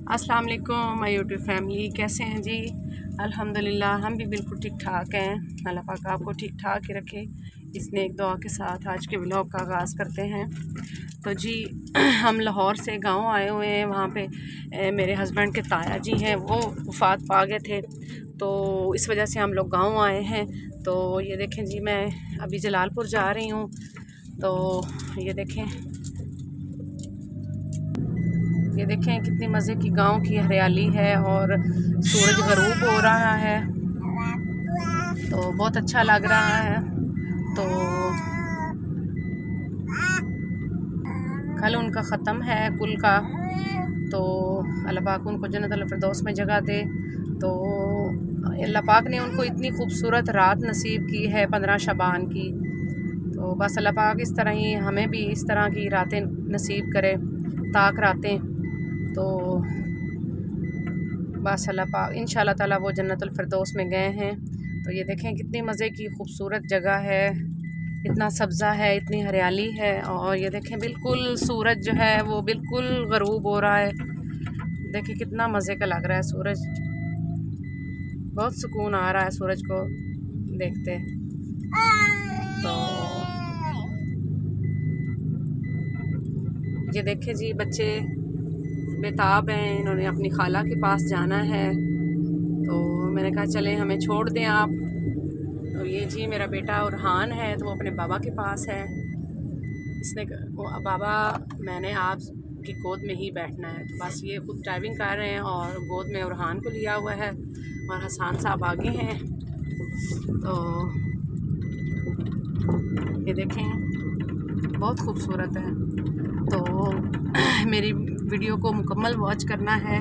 अस्सलाम वालेकुम my YouTube family, कैसे हैं जी। अल्हम्दुलिल्लाह हम भी बिल्कुल ठीक ठाक हैं। अल्लाह पाक आपको ठीक ठाक ही रखे। इसने एक दुआ के साथ आज के व्लॉग का आगाज़ करते हैं। तो जी हम लाहौर से गांव आए हुए हैं। वहाँ पे मेरे हस्बैंड के ताया जी हैं, वो वफ़ात पा गए थे, तो इस वजह से हम लोग गांव आए हैं। तो ये देखें जी, मैं अभी जलालपुर जा रही हूँ। तो ये देखें कितनी मज़े की गांव की हरियाली है और सूरज गरूब हो रहा है, तो बहुत अच्छा लग रहा है। तो कल उनका ख़त्म है कुल का, तो अल्लाह पाक उनको जन्नतुल फिरदौस में जगह दे। तो अल्लाह पाक ने उनको इतनी खूबसूरत रात नसीब की है 15 शबान की। तो बस अल्लाह पाक इस तरह ही हमें भी इस तरह की रातें नसीब करे, ताक रातें। तो बस अल्लाह पाक इंशाअल्लाह ताला वो जन्नतुल फिरदौस में गए हैं। तो ये देखें कितनी मज़े की खूबसूरत जगह है, इतना सब्ज़ा है, इतनी हरियाली है। और ये देखें बिल्कुल सूरज जो है वो बिल्कुल गरूब हो रहा है। देखिए कितना मज़े का लग रहा है सूरज, बहुत सुकून आ रहा है सूरज को देखते। तो ये देखें जी, बच्चे बेताब हैं, इन्होंने अपनी खाला के पास जाना है। तो मैंने कहा चलें हमें छोड़ दें आप। तो ये जी मेरा बेटा उरहान है, तो वो अपने बाबा के पास है। इसने वो बाबा मैंने आपकी गोद में ही बैठना है। तो बस ये खुद ड्राइविंग कर रहे हैं और गोद में उरहान को लिया हुआ है और हसान साहब आगे हैं। तो ये देखें बहुत खूबसूरत है। तो मेरी वीडियो को मुकम्मल वॉच करना है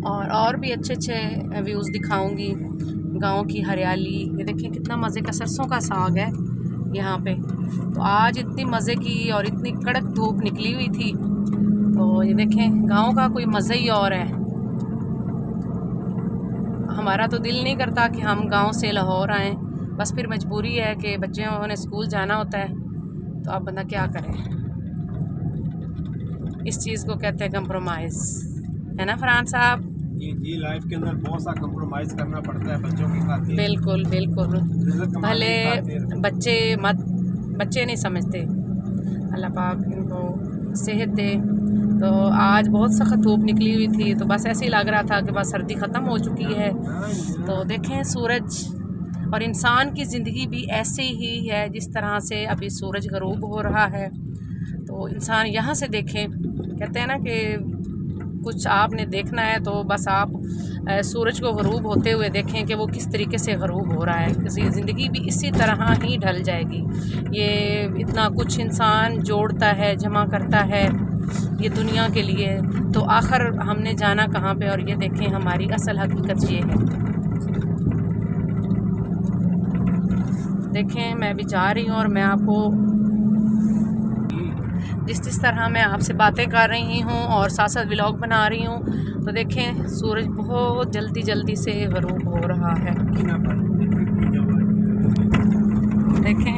और भी अच्छे अच्छे व्यूज़ दिखाऊंगी गांव की हरियाली। ये देखें कितना मज़े का सरसों का साग है यहाँ पे। तो आज इतनी मज़े की और इतनी कड़क धूप निकली हुई थी। तो ये देखें गांव का कोई मज़ा ही और है। हमारा तो दिल नहीं करता कि हम गांव से लाहौर आएँ, बस फिर मजबूरी है कि बच्चों ने स्कूल जाना होता है। तो अब बंदा क्या करे, इस चीज़ को कहते हैं कंप्रोमाइज़, है ना फरहान साहब। जी लाइफ के अंदर बहुत सा कंप्रोमाइज करना पड़ता है बच्चों के खातिर। बिल्कुल बिल्कुल, भले बच्चे नहीं समझते। अल्लाह पाक इनको सेहत दे। तो आज बहुत सख्त धूप निकली हुई थी, तो बस ऐसे ही लग रहा था कि बस सर्दी ख़त्म हो चुकी है। तो देखें सूरज और इंसान की ज़िंदगी भी ऐसे ही है जिस तरह से अभी सूरज गरूब हो रहा है। तो इंसान यहाँ से देखें, कहते हैं ना कि कुछ आपने देखना है तो बस आप सूरज को गरूब होते हुए देखें कि वो किस तरीके से गरूब हो रहा है। किसी ज़िंदगी भी इसी तरह ही ढल जाएगी। ये इतना कुछ इंसान जोड़ता है, जमा करता है ये दुनिया के लिए, तो आखिर हमने जाना कहाँ पे। और ये देखें हमारी असल हकीकत ये है। देखें मैं भी जा रही हूँ और मैं आपको जिस तरह मैं आपसे बातें कर रही हूँ और साथ साथ व्लॉग बना रही हूँ, तो देखें सूरज बहुत जल्दी जल्दी से गरूब हो रहा है। देखें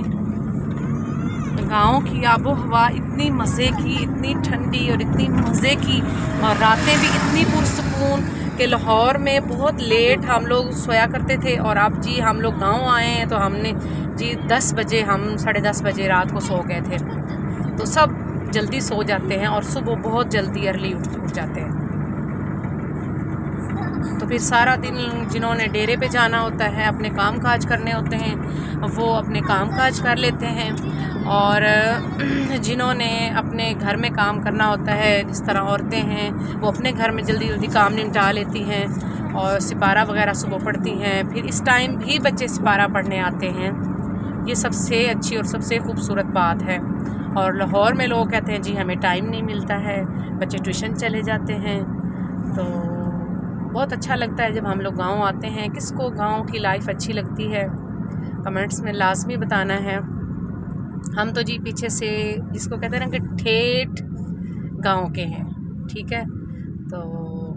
गाँव की आबो हवा इतनी मज़े की, इतनी ठंडी और इतनी मज़े की, और रातें भी इतनी पुरसकून कि लाहौर में बहुत लेट हम लोग सोया करते थे। और अब जी हम लोग गाँव आए हैं तो हमने जी 10 बजे, हम 10:30 बजे रात को सो गए थे। तो सब जल्दी सो जाते हैं और सुबह बहुत जल्दी अर्ली उठ जाते हैं। तो फिर सारा दिन जिन्होंने डेरे पे जाना होता है, अपने काम काज करने होते हैं, वो अपने काम काज कर लेते हैं। और जिन्होंने अपने घर में काम करना होता है, जिस तरह औरतें हैं, वो अपने घर में जल्दी जल्दी काम निपटा लेती हैं और सिपारा वगैरह सुबह पढ़ती हैं। फिर इस टाइम भी बच्चे सिपारा पढ़ने आते हैं। ये सबसे अच्छी और सबसे खूबसूरत बात है। और लाहौर में लोग कहते हैं जी हमें टाइम नहीं मिलता है, बच्चे ट्यूशन चले जाते हैं। तो बहुत अच्छा लगता है जब हम लोग गांव आते हैं। किसको गांव की लाइफ अच्छी लगती है कमेंट्स में लाजमी बताना है। हम तो जी पीछे से जिसको कहते हैं ना कि ठेठ गांव के हैं, ठीक है। तो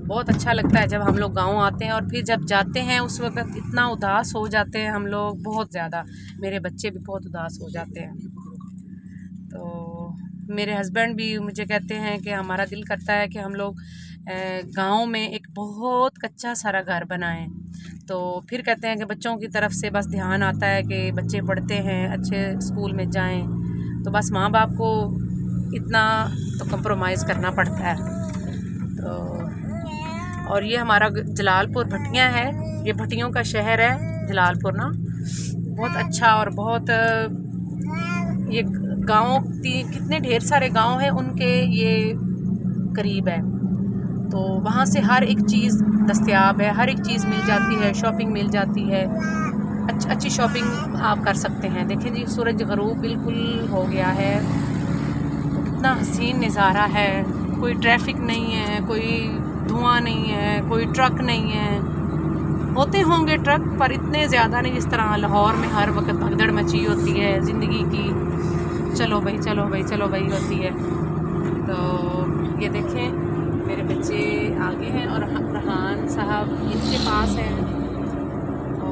बहुत अच्छा लगता है जब हम लोग गांव आते हैं, और फिर जब जाते हैं उस वक्त इतना उदास हो जाते हैं हम लोग, बहुत ज़्यादा। मेरे बच्चे भी बहुत उदास हो जाते हैं। तो मेरे हस्बैंड भी मुझे कहते हैं कि हमारा दिल करता है कि हम लोग गांव में एक बहुत कच्चा सारा घर बनाएं। तो फिर कहते हैं कि बच्चों की तरफ से बस ध्यान आता है कि बच्चे पढ़ते हैं, अच्छे स्कूल में जाएं, तो बस माँ बाप को इतना तो कंप्रोमाइज़ करना पड़ता है। तो और ये हमारा जलालपुर भटियाँ है, ये भटियों का शहर है जलालपुर ना, बहुत अच्छा और बहुत ये गाँव कितने ढेर सारे गांव हैं उनके ये करीब है, तो वहाँ से हर एक चीज़ दस्तयाब है, हर एक चीज़ मिल जाती है, शॉपिंग मिल जाती है, अच्छी शॉपिंग आप कर सकते हैं। देखें जी सूरज ग़रूब बिल्कुल हो गया है, तो कितना हसीन नज़ारा है, कोई ट्रैफिक नहीं है, कोई धुआं नहीं है, कोई ट्रक नहीं है, होते होंगे ट्रक पर इतने ज़्यादा नहीं जिस तरह लाहौर में हर वक्त भगदड़ मची होती है ज़िंदगी की, चलो भाई चलो भाई चलो भाई होती है। तो ये देखें मेरे बच्चे आगे हैं और रहान साहब इनके पास हैं। तो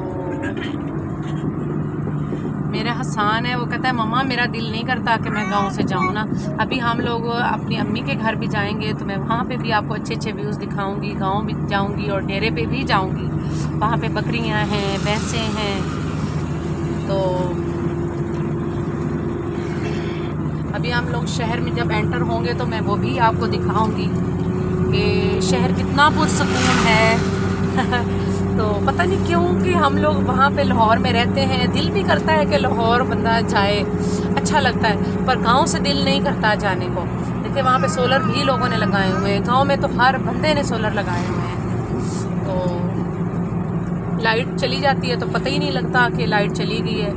मेरा हसान है, वो कहता है मम्मा मेरा दिल नहीं करता कि मैं गांव से जाऊं ना, अभी हम लोग अपनी अम्मी के घर भी जाएंगे तो मैं वहाँ पे भी आपको अच्छे अच्छे व्यूज़ दिखाऊंगी, गांव भी जाऊंगी और डेरे पे भी जाऊंगी, वहाँ पे बकरियाँ हैं, भैंसें हैं। तो अभी हम लोग शहर में जब एंटर होंगे तो मैं वो भी आपको दिखाऊंगी कि शहर कितना पुरसकून है। तो पता नहीं क्यों कि हम लोग वहाँ पे लाहौर में रहते हैं, दिल भी करता है कि लाहौर बंदा जाए, अच्छा लगता है, पर गांव से दिल नहीं करता जाने को। देखिए वहाँ पे सोलर भी लोगों ने लगाए हुए हैं, गांव में तो हर बंदे ने सोलर लगाए हुए हैं। तो लाइट चली जाती है तो पता ही नहीं लगता कि लाइट चली गई है।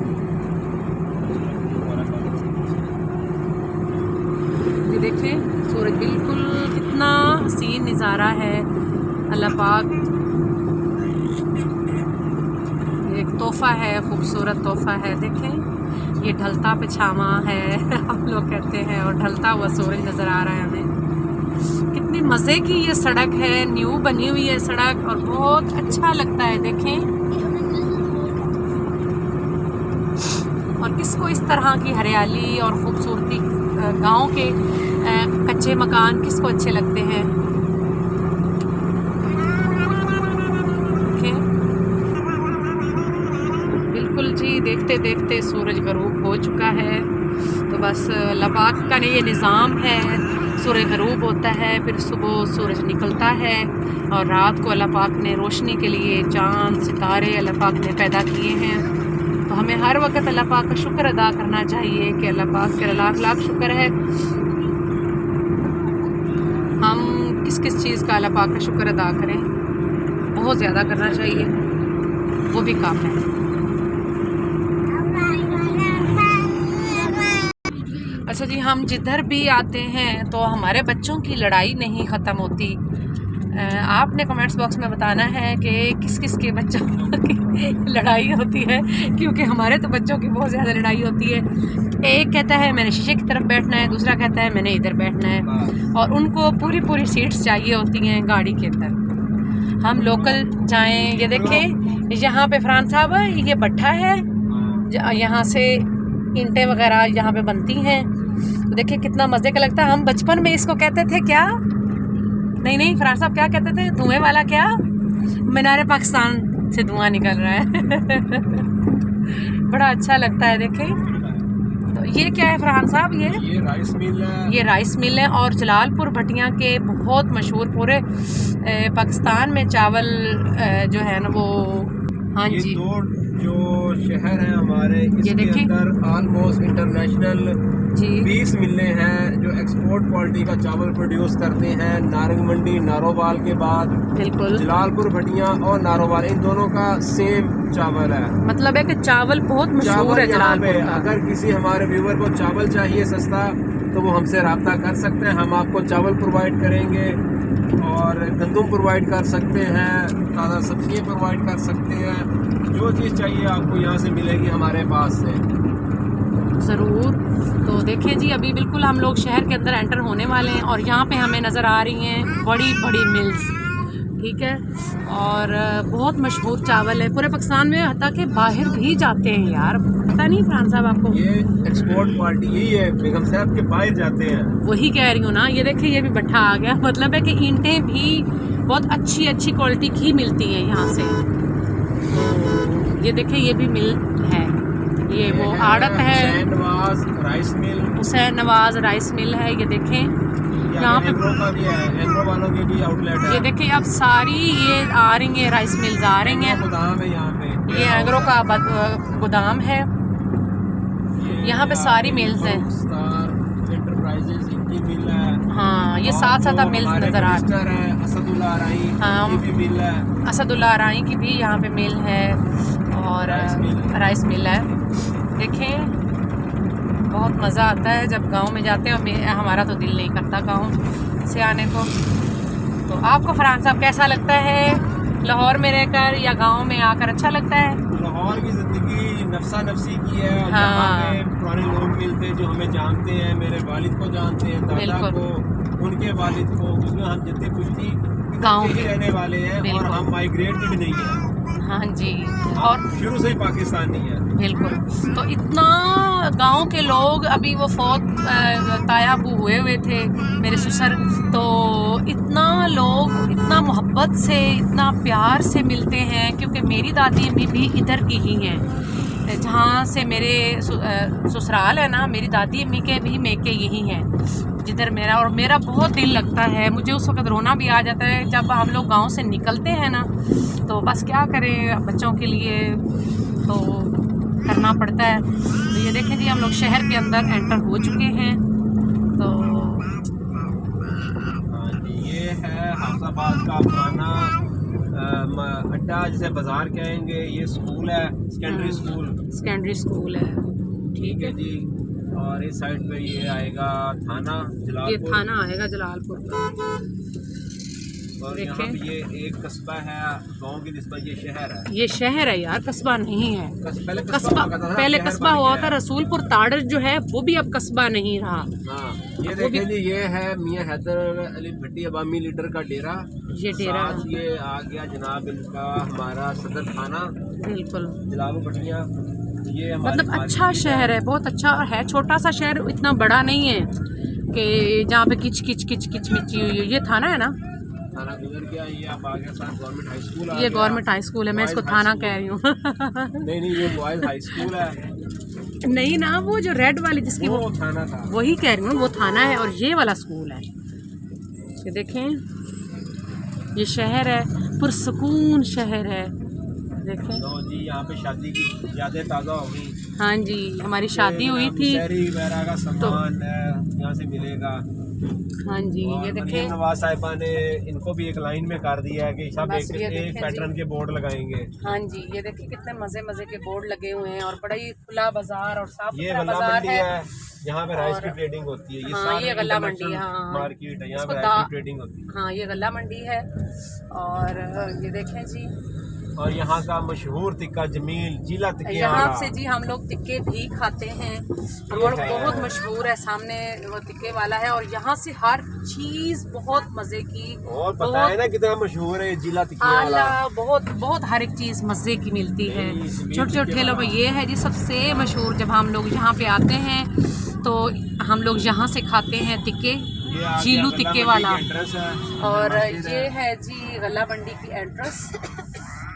ये देखें सूरज बिल्कुल कितना हसीन नज़ारा है, अल्लाह पाक एक तोहफ़ा है, खूबसूरत तोहफ़ा है। देखें ये ढलता पिछावा है हम लोग कहते हैं, और ढलता हुआ सूरज नज़र आ रहा है हमें। कितनी मज़े की ये सड़क है, न्यू बनी हुई है सड़क और बहुत अच्छा लगता है। देखें और किसको इस तरह की हरियाली और ख़ूबसूरती, गांव के कच्चे मकान किसको अच्छे लगते हैं। बिल्कुल जी देखते देखते सूरज ग़रूब हो चुका है। तो बस अल्लाह पाक का ये निज़ाम है, सूरज ग़रूब होता है, फिर सुबह सूरज निकलता है और रात को अल्लाह पाक ने रोशनी के लिए चाँद सितारे अल्लाह पाक ने पैदा किए हैं। तो हमें हर वक्त अल्लाह पाक का शुक्र अदा करना चाहिए कि अल्लाह पाक के लाख लाख शुक्र है। हम किस किस चीज़ का अल्लाह पाक का शुक्र अदा करें, बहुत ज़्यादा करना चाहिए, वो भी काम है। अच्छा जी, हम जिधर भी आते हैं तो हमारे बच्चों की लड़ाई नहीं ख़त्म होती। आपने कमेंट्स बॉक्स में बताना है कि किस किस के बच्चों की लड़ाई होती है, क्योंकि हमारे तो बच्चों की बहुत ज़्यादा लड़ाई होती है। एक कहता है मैंने शीशे की तरफ बैठना है, दूसरा कहता है मैंने इधर बैठना है, और उनको पूरी पूरी सीट्स चाहिए होती हैं गाड़ी के अंदर। हम लोकल जाएं, ये देखें यहाँ पे फरहान साहब ये भट्ठा है, यहाँ से ईंटें वगैरह यहाँ पे बनती हैं। तो देखिए कितना मज़े का लगता है। हम बचपन में इसको कहते थे क्या, नहीं फरहान साहब क्या कहते थे, धुएं वाला क्या, मीनार पाकिस्तान से धुआं निकल रहा है। बड़ा अच्छा लगता है। देखें तो ये क्या है फरहान साहब, ये राइस मिल है, ये राइस मिल है और जलालपुर भटियाँ के बहुत मशहूर, पूरे पाकिस्तान में चावल जो है ना वो, हाँ जी, दो जो शहर हैं हमारे, इसके अंदर ऑलमोस्ट इंटरनेशनल 20 मिलें हैं जो एक्सपोर्ट क्वालिटी का चावल प्रोड्यूस करते हैं। नारंग मंडी नारोवाल के बाद बिल्कुल जलालपुर भटियाँ और नारोवाल, इन दोनों का सेम चावल है। मतलब है कि चावल बहुत मशहूर है जलालपुर का। अगर किसी हमारे व्यूवर को चावल चाहिए सस्ता तो वो हमसे रब्ता कर सकते हैं, हम आपको चावल प्रोवाइड करेंगे और गंदम प्रोवाइड कर सकते हैं, ताज़ा सब्जियाँ प्रोवाइड कर सकते हैं, जो चीज़ चाहिए आपको यहाँ से मिलेगी हमारे पास से ज़रूर। तो देखें जी अभी बिल्कुल हम लोग शहर के अंदर एंटर होने वाले हैं और यहाँ पे हमें नज़र आ रही हैं बड़ी बड़ी मिल्स। ठीक है। और बहुत मशहूर चावल है पूरे पाकिस्तान में, हत्ता कि बाहर भी जाते हैं यार, पता नहीं फरहान साहब आपको? ये एक्सपोर्ट क्वालिटी यही है बेगम साहब के, बाहर जाते हैं। वही कह रही हूँ ना, ये देखिए ये भी भट्ठा आ गया, मतलब है कि ईंटें भी बहुत अच्छी अच्छी क्वालिटी की मिलती हैं यहाँ से। तो ये देखिए ये भी मिल है, ये वो आड़त है हुसैन नवाज राइस मिल है। ये देखें यहाँ पे भी है, एग्रो वालों के भी आउटलेट है। ये देखिए अब सारी ये आ रही है राइस मिल्स आ रही हैं, गोदाम है यहाँ पे, ये एग्रो का गोदाम है, यहाँ पे सारी मिल्स हैं। एंटरप्राइजेज इनकी मिल है। हाँ ये साथ साथ मिल्स नजर आ रही है। असदुल्ला राई हाँ की भी मिल है, असदुल्ला राई की भी यहाँ पे मिल है और राइस मिल है। देखें बहुत मज़ा आता है जब गांव में जाते हैं, और हमारा तो दिल नहीं करता गांव से आने को। तो आपको फरहान साहब कैसा लगता है लाहौर में रहकर या गांव में आकर? अच्छा लगता है? लाहौर की ज़िंदगी नफसा नफसी की है। हाँ। यहाँ पे पुराने लोग मिलते हैं जो हमें जानते हैं, मेरे वालिद को जानते हैं, दादा को, उनके वालिद को, क्योंकि हम जितने कुछ थी गाँव के रहने वाले हैं और हम माइग्रेटेड नहीं हैं। हाँ जी, और शुरू से ही पाकिस्तानी है। बिल्कुल। तो इतना गांव के लोग, अभी वो फौत तायाबू हुए थे मेरे ससुर, तो इतना लोग इतना मोहब्बत से इतना प्यार से मिलते हैं, क्योंकि मेरी दादी अम्मी भी इधर की ही हैं, जहाँ से मेरे ससुराल है ना, मेरी दादी अम्मी के भी मेके यही हैं जिधर मेरा, और मेरा बहुत दिल लगता है, मुझे उस वक़्त रोना भी आ जाता है जब हम लोग गांव से निकलते हैं ना। तो बस क्या करें, बच्चों के लिए तो करना पड़ता है। तो ये देखें जी हम लोग शहर के अंदर एंटर हो चुके हैं। तो ये है हाफिजाबाद का पुराना अड्डा, जिसे बाजार कहेंगे। ये स्कूल है, सेकेंडरी स्कूल है, ठीक है जी। और इस साइड पे ये आएगा थाना जलालपुर, ये थाना आएगा जलालपुर का। और यहाँ पे ये एक कस्बा है, गांव की निस्बत ये शहर है। ये शहर है यार, कस्बा नहीं है। पहले कस्बा हुआ था। रसूलपुर ताड़र जो है वो भी अब कस्बा नहीं रहा। हाँ, ये देखें जी, ये है मियां हैदर अली भट्टी अवामी लीडर का डेरा। ये डेरा ये आ गया जनाब इनका हमारा सदर थाना, बिल्कुल जलालू भट्टियाँ। ये मतलब अच्छा शहर है, बहुत अच्छा है। छोटा सा शहर, इतना बड़ा नहीं है कि जहाँ पे किच किच किच किच मिची हुई है। ये थाना है ना, थाना गुजर गया। ये आप आ गया साथ गवर्नमेंट हाई स्कूल। ये गवर्नमेंट हाई स्कूल है, मैं इसको थाना कह रही हूँ। नहीं ये बॉयज हाई स्कूल है। नहीं ना, वो जो रेड वाली जिसकी वो थाना था, वही कह रही हूँ, वो थाना है और ये वाला स्कूल है। ये देखें ये शहर है, पुरसकून शहर है। देखें जी यहाँ पे शादी की यादें ताज़ा हो गई। हाँ जी, हमारी शादी हुई थी, वगैरह का सामान यहाँ से मिलेगा। हाँ जी, ये देखें नवाज साहिबा ने इनको भी एक लाइन में कर दिया है कि सब एक पैटर्न के बोर्ड लगाएंगे। हाँ जी, ये देखिए कितने मजे मजे के बोर्ड लगे हुए हैं और बड़ा ही खुला बाजार और साफ ये सुथरा बाजार है। यहाँ पे राइस की ट्रेडिंग होती है। ये गल्ला मंडी है, मार्केट है, यहाँ पे राइस की ट्रेडिंग होती है। हाँ, ये गल्ला मंडी है। और ये देखें जी, और यहाँ का मशहूर टिक्का जमील जिला टिक्के, यहाँ से जी हम लोग टिक्के भी खाते हैं, और बहुत मशहूर है, सामने वो टिक्के वाला है। और यहाँ से हर चीज बहुत मजे की, और पता है ना कितना मशहूर है जिला टिक्के वाला। बहुत बहुत हर एक चीज मजे की मिलती है। छोटे छोटे ठेलों में ये है जी सबसे मशहूर। जब हम लोग यहाँ पे आते हैं तो हम लोग यहाँ से खाते हैं टिक्के, जीलू टिक्के वाला। और ये है जी गल्ला मंडी की एंट्रेंस।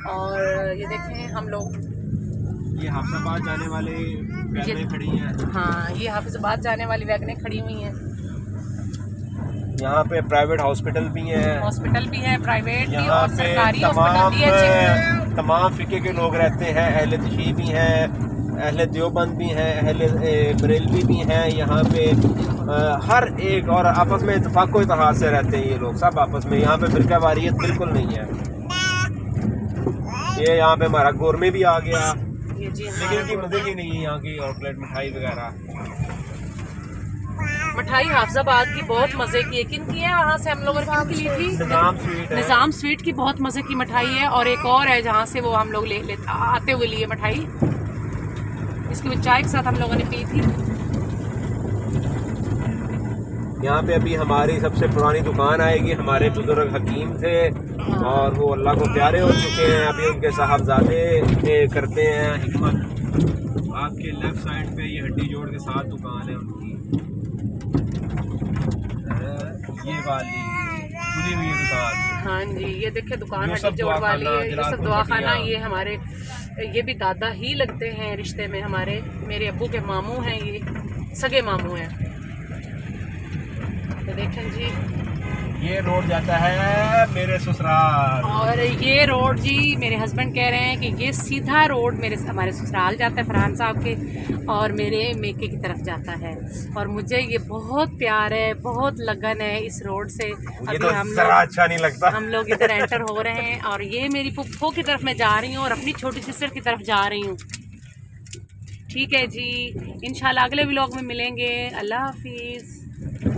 और ये देखें हम लोग, ये हाफिजाबाद जाने वाले वैगनें खड़ी हैं। हाँ, ये हाफिजाबाद जाने वाली वैगनें खड़ी हुई हैं। यहाँ पे प्राइवेट हॉस्पिटल भी है, प्राइवेट भी और सरकारी हॉस्पिटल भी है। तमाम फिके के लोग रहते हैं, अहले तशी भी हैं, अहले देवबंद भी हैं, अहले बरेलवी भी हैं। यहाँ पे हर एक और आपस में इत्तेफाक इत्तेहाद से रहते हैं ये लोग सब आपस में। यहाँ पे फिरका वारियत बिल्कुल नहीं है। ये यहाँ पे हमारा गोरमे भी आ गया, लेकिन इनकी मजे की नहीं है यहाँ की आउटलेट मिठाई वगैरह। मिठाई हाफिजाबाद की बहुत मजे की है। किन की है वहाँ से हम लोगों ने ली थी? निज़ाम स्वीट की बहुत मजे की मिठाई है। और एक और है जहाँ से वो हम लोग आते हुए लिए मिठाई, इसकी चाय के साथ हम लोगों ने पी थी। यहाँ पे अभी हमारी सबसे पुरानी दुकान आएगी। हमारे बुजुर्ग हकीम थे और वो अल्लाह को प्यारे हो चुके हैं। अभी उनके साहबजादे करते हैं हिकमत। आपके लेफ्ट साइड पे ये हड्डी जोड़ के साथ दुकान है उनकी, ये वाली खुली हुई दुकान। हाँ जी, ये देखिए दुकान हड्डी जोड़ वाली है, ये सब दवाखाना। ये हमारे ये भी दादा ही लगते हैं रिश्ते में हमारे, मेरे अब्बू के मामू हैं, ये सगे मामू हैं। तो देखें जी, ये रोड जाता है मेरे ससुराल, और ये रोड जी मेरे हस्बैंड कह रहे हैं कि ये सीधा रोड हमारे ससुराल जाता है फरहान साहब के, और मेरे मेके की तरफ जाता है। और मुझे ये बहुत प्यार है, बहुत लगन है इस रोड से। अभी तो अच्छा नहीं लगता। हम लोग इधर एंटर हो रहे हैं और ये मेरी पुप्पो की तरफ मैं जा रही हूँ और अपनी छोटी सिस्टर की तरफ जा रही हूँ। ठीक है जी, इंशाल्लाह अगले व्लॉग में मिलेंगे। अल्लाह हाफिज़।